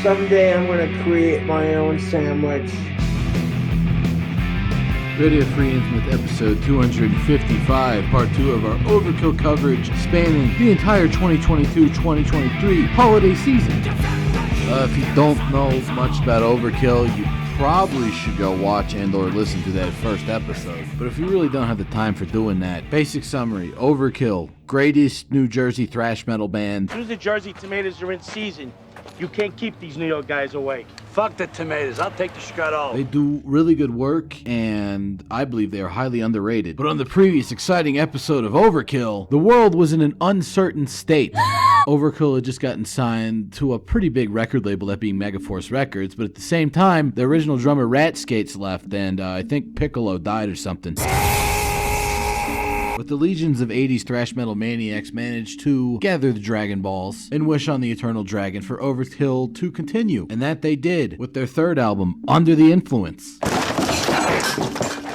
Someday I'm gonna create my own sandwich. Radio Free Intimate episode 255, part 2 of our Overkill coverage spanning the entire 2022-2023 holiday season. If you don't know much about Overkill, you probably should go watch and or listen to that first episode. But if you really don't have the time for doing that, basic summary: Overkill, greatest New Jersey thrash metal band. As soon as the Jersey tomatoes are in season, you can't keep these New York guys away. Fuck the tomatoes, I'll take the scuttle. They do really good work, and I believe they are highly underrated. But on the previous exciting episode of Overkill, the world was in an uncertain state. Overkill had just gotten signed to a pretty big record label, that being Megaforce Records, but at the same time, the original drummer Rat Skates left, and I think Piccolo died or something. But the legions of 80s thrash metal maniacs managed to gather the Dragon Balls and wish on the Eternal Dragon for Overkill to continue. And that they did with their third album, Under the Influence. I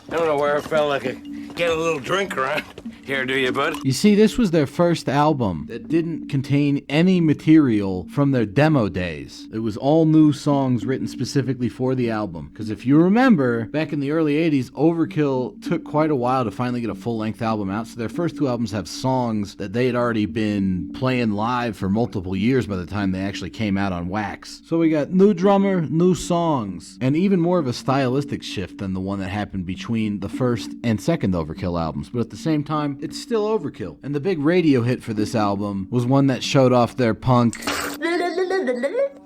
don't know where I felt like I get a little drink around here, do you, bud? You see, this was their first album that didn't contain any material from their demo days. It was all new songs written specifically for the album. Because if you remember, back in the early 80s, Overkill took quite a while to finally get a full-length album out. So their first two albums have songs that they had already been playing live for multiple years by the time they actually came out on wax. So we got new drummer, new songs, and even more of a stylistic shift than the one that happened between the first and second Overkill albums. But at the same time, it's still Overkill. And the big radio hit for this album was one that showed off their punk,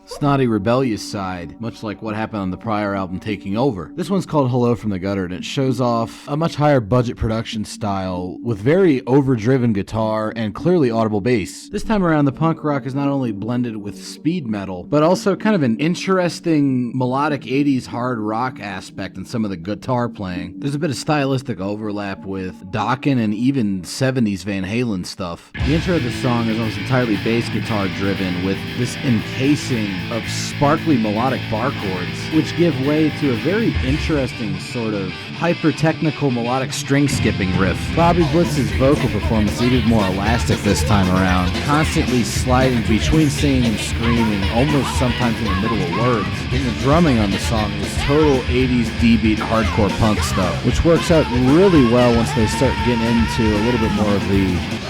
snotty, rebellious side, much like what happened on the prior album, Taking Over. This one's called Hello from the Gutter, and it shows off a much higher budget production style with very overdriven guitar and clearly audible bass. This time around, the punk rock is not only blended with speed metal, but also kind of an interesting melodic 80s hard rock aspect in some of the guitar playing. There's a bit of stylistic overlap with Dokken and even 70s Van Halen stuff. The intro of the song is almost entirely bass guitar driven, with this encasing of sparkly melodic bar chords, which give way to a very interesting sort of hyper-technical melodic string skipping riff. Bobby Blitz's vocal performance needed more elastic this time around, constantly sliding between singing and screaming, almost sometimes in the middle of words. And the drumming on the song is total 80s D-beat hardcore punk stuff, which works out really well once they start getting into a little bit more of the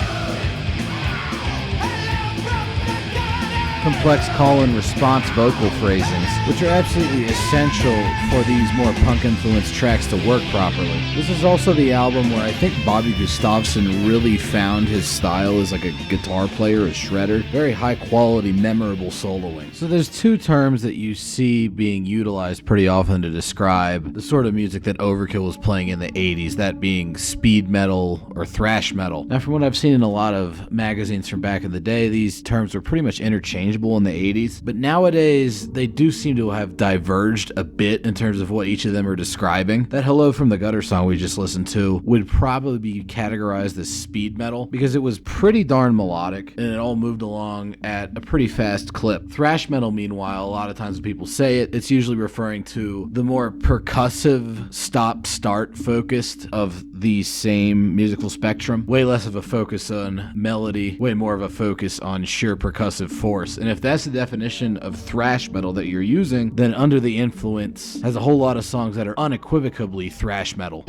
complex call and response vocal phrasings, which are absolutely essential for these more punk-influenced tracks to work properly. This is also the album where I think Bobby Gustafson really found his style as like a guitar player, a shredder. Very high-quality, memorable soloing. So there's two terms that you see being utilized pretty often to describe the sort of music that Overkill was playing in the 80s, that being speed metal or thrash metal. Now, from what I've seen in a lot of magazines from back in the day, these terms were pretty much interchangeable in the 80s, but nowadays they do seem to have diverged a bit in terms of what each of them are describing. That Hello from the Gutter song we just listened to would probably be categorized as speed metal because it was pretty darn melodic and it all moved along at a pretty fast clip. Thrash metal, meanwhile, a lot of times when people say it, it's usually referring to the more percussive stop-start focused of the same musical spectrum. Way less of a focus on melody, way more of a focus on sheer percussive force. And if that's the definition of thrash metal that you're using, then Under the Influence has a whole lot of songs that are unequivocally thrash metal.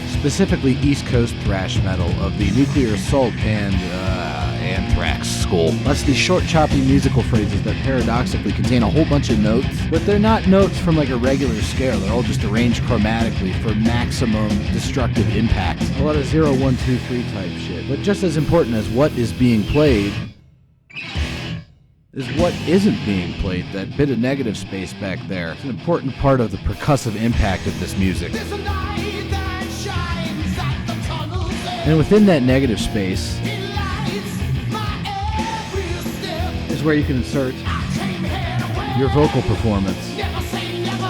Specifically East Coast thrash metal of the Nuclear Assault and Anthrax school. That's the short, choppy musical phrases that paradoxically contain a whole bunch of notes, but they're not notes from like a regular scale. They're all just arranged chromatically for maximum destructive impact. A lot of 0, 1, 2, 3 type shit. But just as important as what is being played is what isn't being played. That bit of negative space back there. It's an important part of the percussive impact of this music. And within that negative space is where you can insert your vocal performance.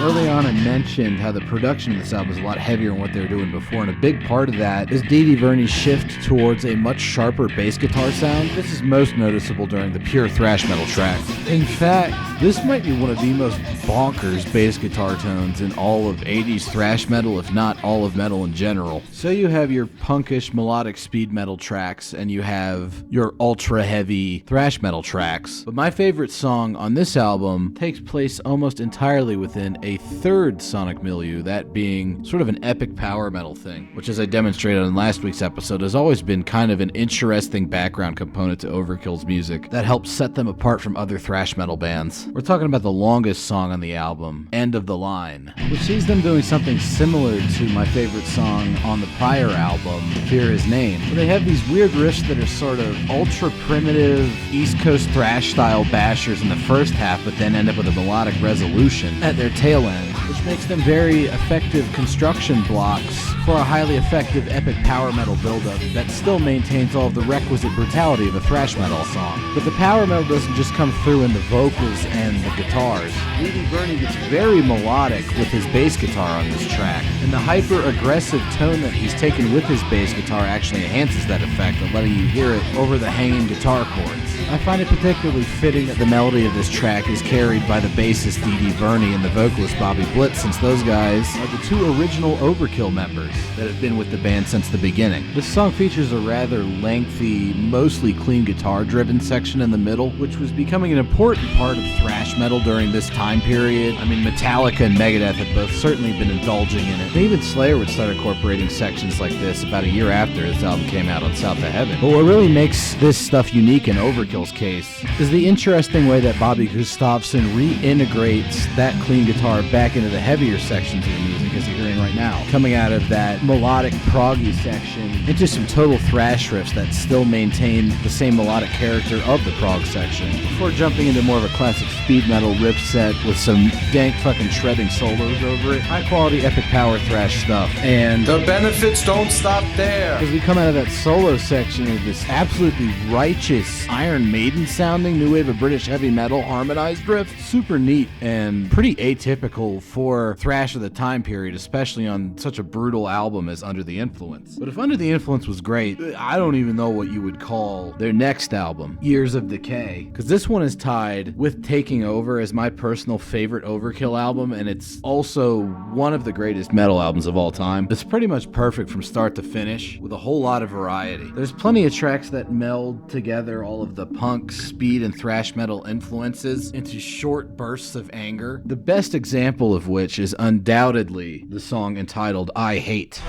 Early on, I mentioned how the production of this album is a lot heavier than what they were doing before, and a big part of that is Dee Dee Verney's shift towards a much sharper bass guitar sound. This is most noticeable during the pure thrash metal tracks. In fact, this might be one of the most bonkers bass guitar tones in all of 80s thrash metal, if not all of metal in general. So you have your punkish melodic speed metal tracks, and you have your ultra heavy thrash metal tracks. But my favorite song on this album takes place almost entirely within a third sonic milieu, that being sort of an epic power metal thing, which, as I demonstrated in last week's episode, has always been kind of an interesting background component to Overkill's music that helps set them apart from other thrash metal bands. We're talking about the longest song on the album, End of the Line, which sees them doing something similar to my favorite song on the prior album, Fear His Name, where they have these weird riffs that are sort of ultra primitive East Coast thrash style bashers in the first half, but then end up with a melodic resolution at their tail end, which makes them very effective construction blocks for a highly effective epic power metal buildup that still maintains all of the requisite brutality of a thrash metal song. But the power metal doesn't just come through in the vocals and the guitars. Dee Dee Verney gets very melodic with his bass guitar on this track, and the hyper-aggressive tone that he's taken with his bass guitar actually enhances that effect of letting you hear it over the hanging guitar chords. I find it particularly fitting that the melody of this track is carried by the bassist Dee Dee Verney and the vocalist Bobby Blitz, since those guys are the two original Overkill members that have been with the band since the beginning. This song features a rather lengthy, mostly clean guitar-driven section in the middle, which was becoming an important part of thrash metal during this time period. I mean, Metallica and Megadeth have both certainly been indulging in it. And even Slayer would start incorporating sections like this about a year after this album came out on South of Heaven. But what really makes this stuff unique in Overkill's case is the interesting way that Bobby Gustafson reintegrates that clean guitar back into the heavier sections of the music, as you're hearing right now, coming out of that melodic proggy section into some total thrash riffs that still maintain the same melodic character of the prog section, before jumping into more of a classic speed metal riff set with some dank fucking shredding solos over it. High quality epic power thrash stuff. And the benefits don't stop there. as we come out of that solo section of this absolutely righteous Iron Maiden sounding new wave of British heavy metal harmonized riff, super neat and pretty atypical for thrash of the time period, especially on such a brutal album as Under the Influence. But if Under the Influence was great, I don't even know what you would call their next album, Years of Decay, because this one is tied with Taking Over as my personal favorite Overkill album, and it's also one of the greatest metal albums of all time. It's pretty much perfect from start to finish, with a whole lot of variety. There's plenty of tracks that meld together all of the punk, speed, and thrash metal influences into short bursts of anger, the best example of which is undoubtedly the song entitled I Hate.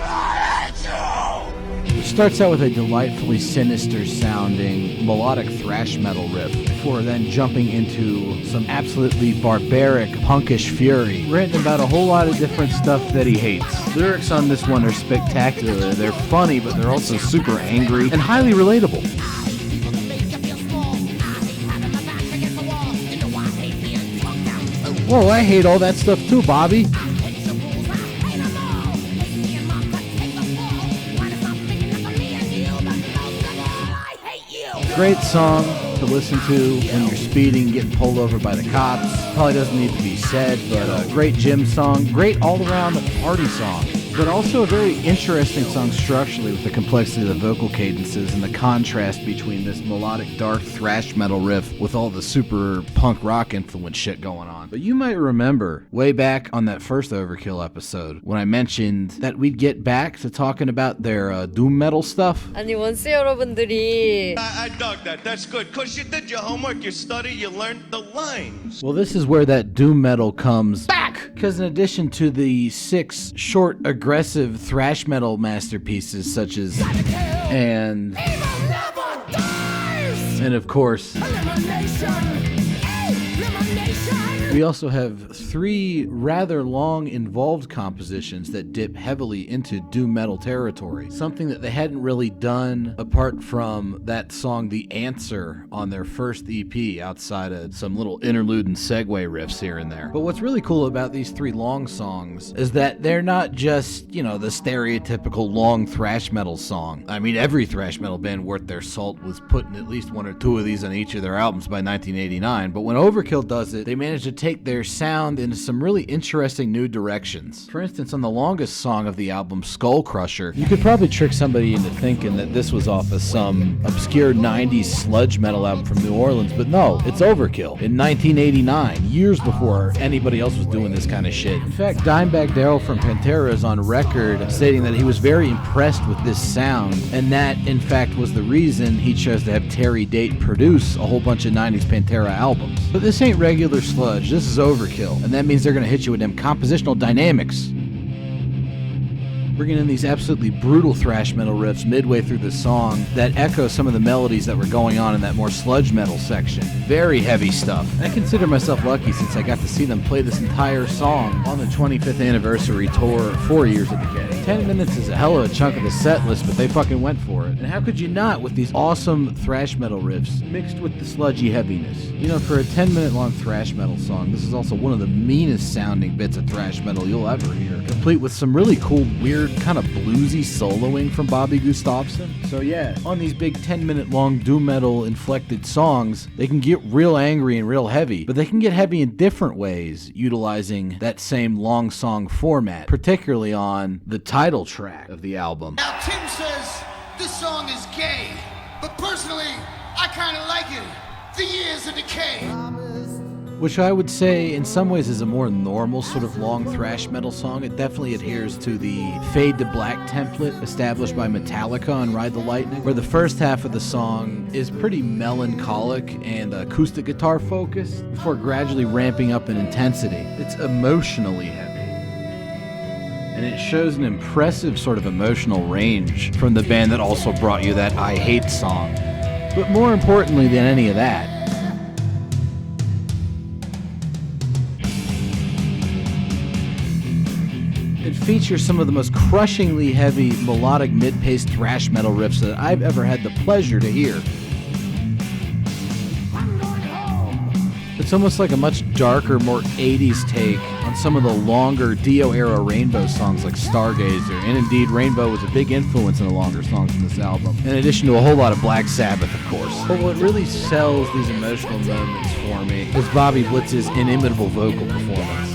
It starts out with a delightfully sinister sounding melodic thrash metal riff, before then jumping into some absolutely barbaric punkish fury, written about a whole lot of different stuff that he hates. Lyrics on this one are spectacular. They're funny, but they're also super angry and highly relatable. Whoa, I hate all that stuff too, Bobby. Great song to listen to when you're speeding, getting pulled over by the cops. Probably doesn't need to be said, but a great gym song, great all-around party song. But also a very interesting song structurally, with the complexity of the vocal cadences and the contrast between this melodic dark thrash metal riff with all the super punk rock influence shit going on. But you might remember way back on that first Overkill episode when I mentioned that we'd get back to talking about their doom metal stuff. 아니 원스 여러분들이 I dug that. That's good. Because you did your homework, you studied, you learned the lines. Well, this is where that doom metal comes back, because in addition to the 6 short, aggressive thrash metal masterpieces such as and of course we also have 3 rather long involved compositions that dip heavily into doom metal territory, something that they hadn't really done apart from that song The Answer on their first EP, outside of some little interlude and segue riffs here and there. But what's really cool about these 3 long songs is that they're not just, the stereotypical long thrash metal song. I mean, every thrash metal band worth their salt was putting at least 1 or 2 of these on each of their albums by 1989, but when Overkill does that they managed to take their sound into some really interesting new directions. For instance, on the longest song of the album, Skull Crusher, you could probably trick somebody into thinking that this was off of some obscure 90s sludge metal album from New Orleans, but no, it's Overkill in 1989, years before anybody else was doing this kind of shit. In fact, Dimebag Darrell from Pantera is on record stating that he was very impressed with this sound, and that, in fact, was the reason he chose to have Terry Date produce a whole bunch of 90s Pantera albums. But this ain't regular sludge, this is Overkill, and that means they're gonna hit you with them compositional dynamics, bringing in these absolutely brutal thrash metal riffs midway through the song that echo some of the melodies that were going on in that more sludge metal section. Very heavy stuff. I consider myself lucky since I got to see them play this entire song on the 25th anniversary tour for Years of Decay. 10 minutes is a hell of a chunk of the set list, but they fucking went for it. And how could you not with these awesome thrash metal riffs mixed with the sludgy heaviness? You know, for a 10-minute long thrash metal song, this is also one of the meanest sounding bits of thrash metal you'll ever hear, complete with some really cool, weird, kind of bluesy soloing from Bobby Gustafson. So yeah, on these big 10-minute long doom metal inflected songs, they can get real angry and real heavy, but they can get heavy in different ways, utilizing that same long song format, particularly on the title track of the album. Now Tim says this song is gay, but personally, I kind of like it. The Years of Decay. Which I would say in some ways is a more normal sort of long thrash metal song. It definitely adheres to the fade to black template established by Metallica on Ride the Lightning, where the first half of the song is pretty melancholic and acoustic guitar focused before gradually ramping up in intensity. It's emotionally heavy. And it shows an impressive sort of emotional range from the band that also brought you that I Hate song. But more importantly than any of that, it features some of the most crushingly heavy melodic mid-paced thrash metal riffs that I've ever had the pleasure to hear. It's almost like a much darker, more 80s take on some of the longer Dio-era Rainbow songs like Stargazer, and indeed Rainbow was a big influence in the longer songs in this album, in addition to a whole lot of Black Sabbath, of course. But what really sells these emotional moments for me is Bobby Blitz's inimitable vocal performance.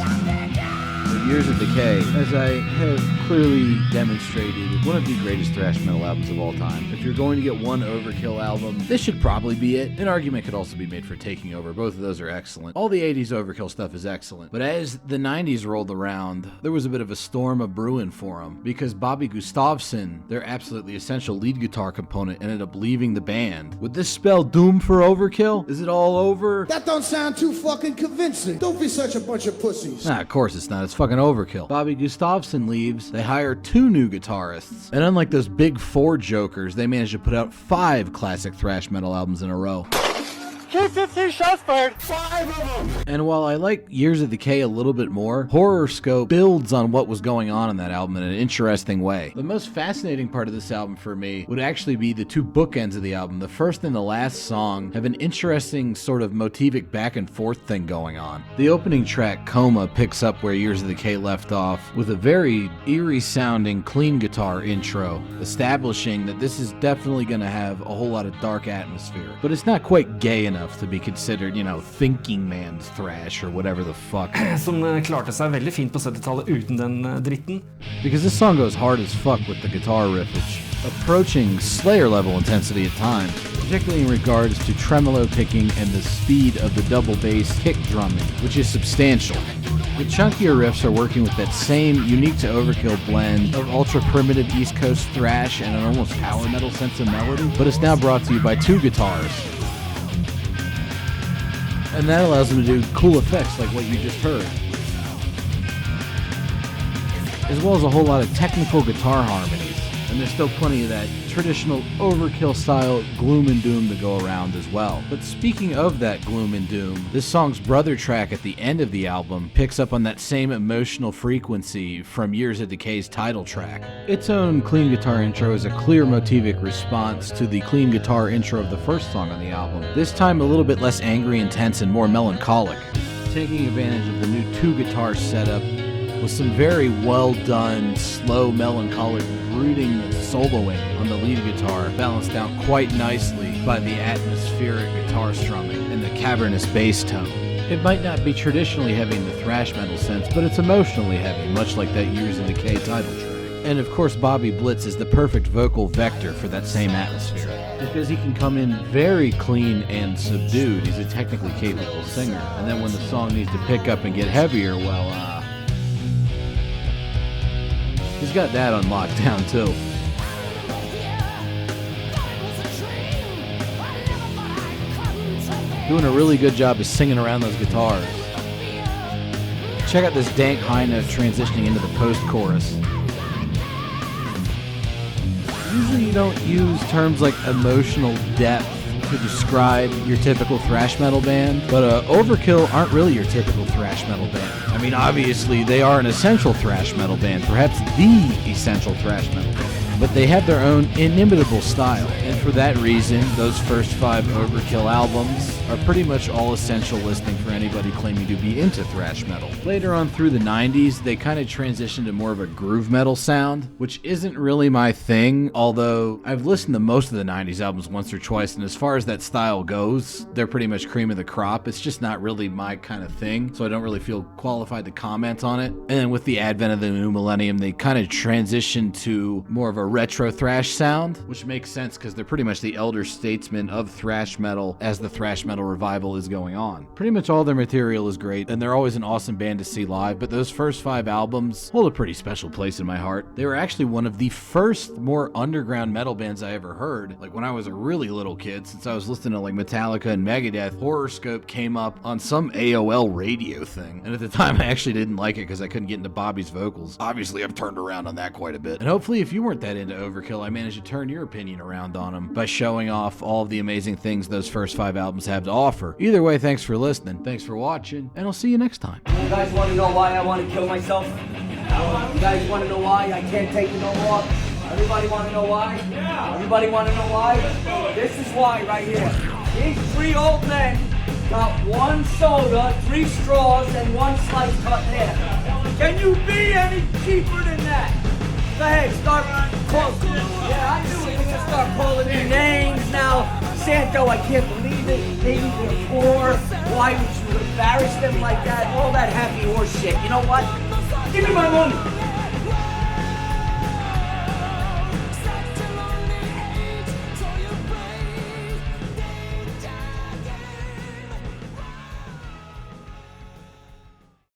Years of Decay, as I have clearly demonstrated, one of the greatest thrash metal albums of all time. If you're going to get one Overkill album, this should probably be it. An argument could also be made for Taking Over. Both of those are excellent. All the 80s Overkill stuff is excellent. But as the 90s rolled around, there was a bit of a storm of brewing for them, because Bobby Gustafson, their absolutely essential lead guitar component, ended up leaving the band. Would this spell doom for Overkill? Is it all over? That don't sound too fucking convincing. Don't be such a bunch of pussies. Nah, of course it's not. It's fucking Overkill. Bobby Gustafson leaves, they hire 2 new guitarists, and unlike those big 4 jokers, they managed to put out 5 classic thrash metal albums in a row. 215 shots fired. 5 of them. And while I like Years of Decay a little bit more, Horrorscope builds on what was going on in that album in an interesting way. The most fascinating part of this album for me would actually be the 2 bookends of the album. The first and the last song have an interesting sort of motivic back and forth thing going on. The opening track, Coma, picks up where Years of Decay left off with a very eerie sounding clean guitar intro, establishing that this is definitely going to have a whole lot of dark atmosphere. But it's not quite gay enough to be considered, you know, thinking man's thrash or whatever the fuck. Som klarte seg veldig fint på 70-tallet uten den dritten. Because this song goes hard as fuck with the guitar riffage, approaching Slayer level intensity at times, particularly in regards to tremolo picking and the speed of the double bass kick drumming, which is substantial. The chunkier riffs are working with that same unique to Overkill blend of ultra primitive East Coast thrash and an almost power metal sense of melody, but it's now brought to you by 2 guitars. And that allows them to do cool effects like what you just heard, as well as a whole lot of technical guitar harmonies. And there's still plenty of that traditional Overkill style gloom and doom to go around as well. But speaking of that gloom and doom, this song's brother track at the end of the album picks up on that same emotional frequency from Years of Decay's title track. Its own clean guitar intro is a clear motivic response to the clean guitar intro of the first song on the album, this time a little bit less angry, intense, and more melancholic, taking advantage of the new 2 guitar setup with some very well done, slow, melancholic, brooding soloing on the lead guitar, balanced out quite nicely by the atmospheric guitar strumming and the cavernous bass tone. It might not be traditionally heavy in the thrash metal sense, but it's emotionally heavy, much like that Years in Decay title track. And of course, Bobby Blitz is the perfect vocal vector for that same atmosphere, because he can come in very clean and subdued. He's a technically capable singer, and then when the song needs to pick up and get heavier, well, he's got that on lockdown too. Doing a really good job of singing around those guitars. Check out this dank high note transitioning into the post-chorus. Usually you don't use terms like emotional depth to describe your typical thrash metal band, but Overkill aren't really your typical thrash metal band. I mean, obviously they are an essential thrash metal band, perhaps the essential thrash metal band, but they have their own inimitable style, and for that reason, those first 5 Overkill albums are pretty much all essential listening for anybody claiming to be into thrash metal. Later on through the 90s, they kind of transitioned to more of a groove metal sound, which isn't really my thing, although I've listened to most of the 90s albums once or twice, and as far as that style goes, they're pretty much cream of the crop. It's just not really my kind of thing, so I don't really feel qualified to comment on it. And then with the advent of the new millennium, they kind of transitioned to more of a retro thrash sound, which makes sense because they're pretty much the elder statesmen of thrash metal as the thrash metal revival is going on. Pretty much all their material is great, and they're always an awesome band to see live, but those first 5 albums hold a pretty special place in my heart. They were actually one of the first more underground metal bands I ever heard. Like when I was a really little kid, since I was listening to like Metallica and Megadeth, Horoscope came up on some AOL radio thing, and at the time I actually didn't like it because I couldn't get into Bobby's vocals. Obviously I've turned around on that quite a bit, and hopefully if you weren't that into Overkill, I managed to turn your opinion around on them by showing off all of the amazing things those first 5 albums have to offer. Either way, thanks for listening, thanks for watching, and I'll see you next time. You guys want to know why I want to kill myself? You guys want to know why I can't take it no more? Everybody want to know why? Yeah. Everybody want to know why? This is why right here. These 3 old men got 1 soda, 3 straws, and 1 slice cut hair. Can you be any cheaper than that? Go ahead, start calling. Yeah, I knew it. We're gonna start calling me names now. Santo, I can't believe it. Maybe they're poor. Why would you embarrass them like that? All that happy horse shit. You know what? Give me my money.